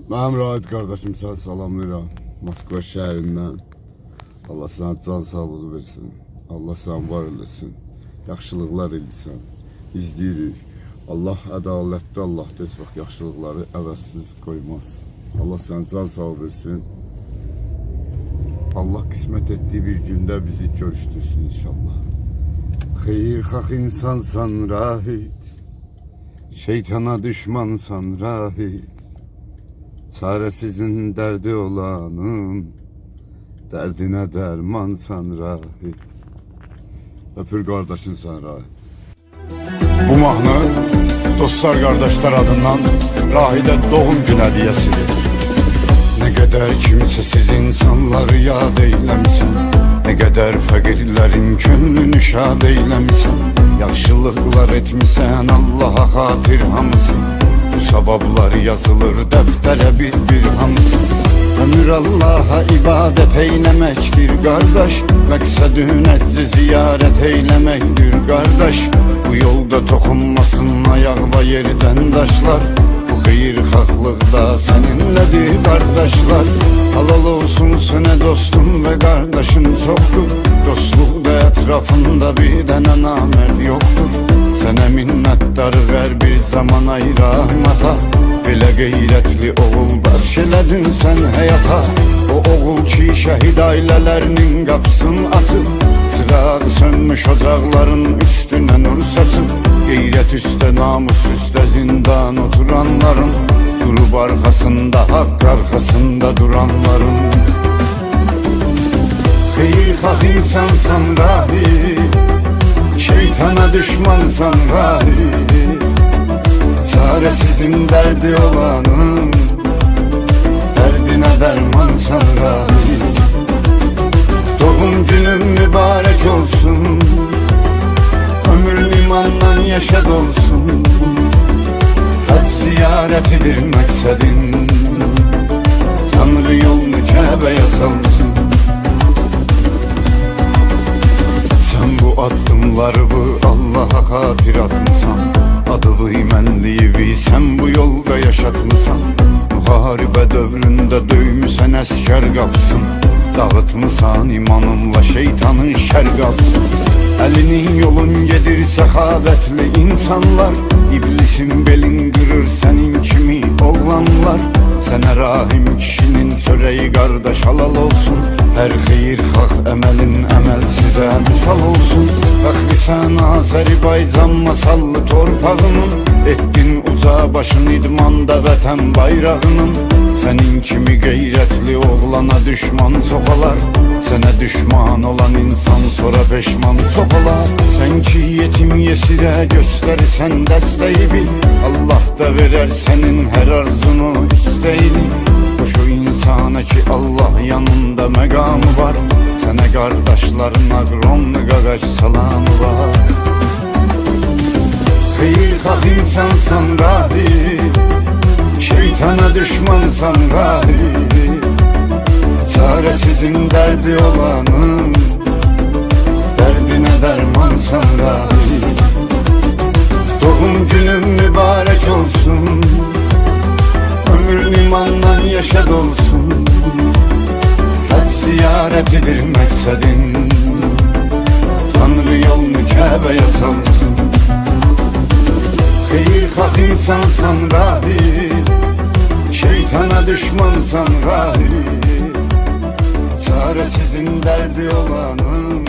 Mənim Rahid kardeşim, sən salamlayıram Moskva şəhərindən. Allah sana can sağlığı versin. Allah sana var eləsin. Yaxşılıqlar eləsən. İzləyirik. Allah ədalətli Allahdır. Heç vaxt yaxşılıqları əvəzsiz qoymaz. Allah sana can sağlığı versin. Allah qismət etdiği bir gündə bizi görüşdürsün inşallah. Xeyirxah insansan Rahid, şeytana düşmansan Rahid. Çaresizin derdi olanın, dərdinə dərmansan Rahid. Öpür kardeşin sen Rahid. Bu mahnı dostlar kardeşler adından Rahid'e doğum gün hediyesidir. Ne kadar kimsesiz insanları yad eylemişsən, ne kadar fakirlerin könlünü şad eylemişsən, yaxşılıqlar etmişsən Allah'a xatir hamısın. Bu sabablar yazılır deftere bir hamısı. Ömür Allah'a ibadet eylemektir kardeş, məqsədün əczi ziyaret eylemektir kardeş. Bu yolda toxunmasın ayağıma yerdən daşlar, bu xeyirxahlıqda seninlədir kardeşler. Halal olsun sənə dostum ve kardeşin çoxdur, dostluqda etrafında bir dənə namərd yoxdur. Sənə minnətdarı ver bir zaman ay rahmata, belə qeyrətli oğul bəxş elədin sən həyata. O oğul ki şəhid ailələrinin qapısını açıb, çırağı sönmüş ocaqların üstünə nur saçıb, qeyrət üstə namus üstə zindan oturanların, durub arxasında haqq arxasında duranların. Xeyirxah insansan Rahid, şeytana düşmansan Rahid. Çaresizin derdi olanın, derdine dermansan Rahid. Doğum günün mübarek olsun, ömrün imanla yaşa dolsun. Hac ziyaretidir məqsədin, Tanrı yolunu Kəbəyə salsın. Sen bu addımları Allah'a xatir atmısan, adıvı mənliyi sen bu yolda yaşatmısan. Müharibə dövründə döymüsən əskər qapsın, dağıtmısan imanınla şeytanın şər qapsın. Əlinin yolun gedir səxavətli insanlar, İblisin belin qırır sənin kimi oğlanlar. Sənə rahim kişinin çörəyi qardaş halal olsun, hər xeyirxah əməlin əməl sizə misal olsun. Fəxri sən Azərbaycan masallı torpağının, etdin uca başın idmanda vətən bayrağının. Sənin kimi qeyrətli oğlana düşman çox olar, sənə düşman olan insan sonra peşman çox olar. Sən ki yetim yesirə göstərirsən dəstəyi bil, Allah da verər sənin hər arzunu istəyini. Xoş o insana ki Allah yanında məqamı var, sənə qardaşların aqronlu qaqaş salamı var. Xeyirxah insansan Rahid, şeytana düşmansan Rahid. Çaresizin derdi olanın, derdine dermansan Rahid. Doğum günün mübarek olsun, ömrün imanla yaşa dolsun. Hac ziyaretidir məqsədin, Tanrı yolunu Kəbəyə salsın. Xeyirxah insansan Rahid, şeytana düşmansan Rahid. Çaresizin derdi olanın,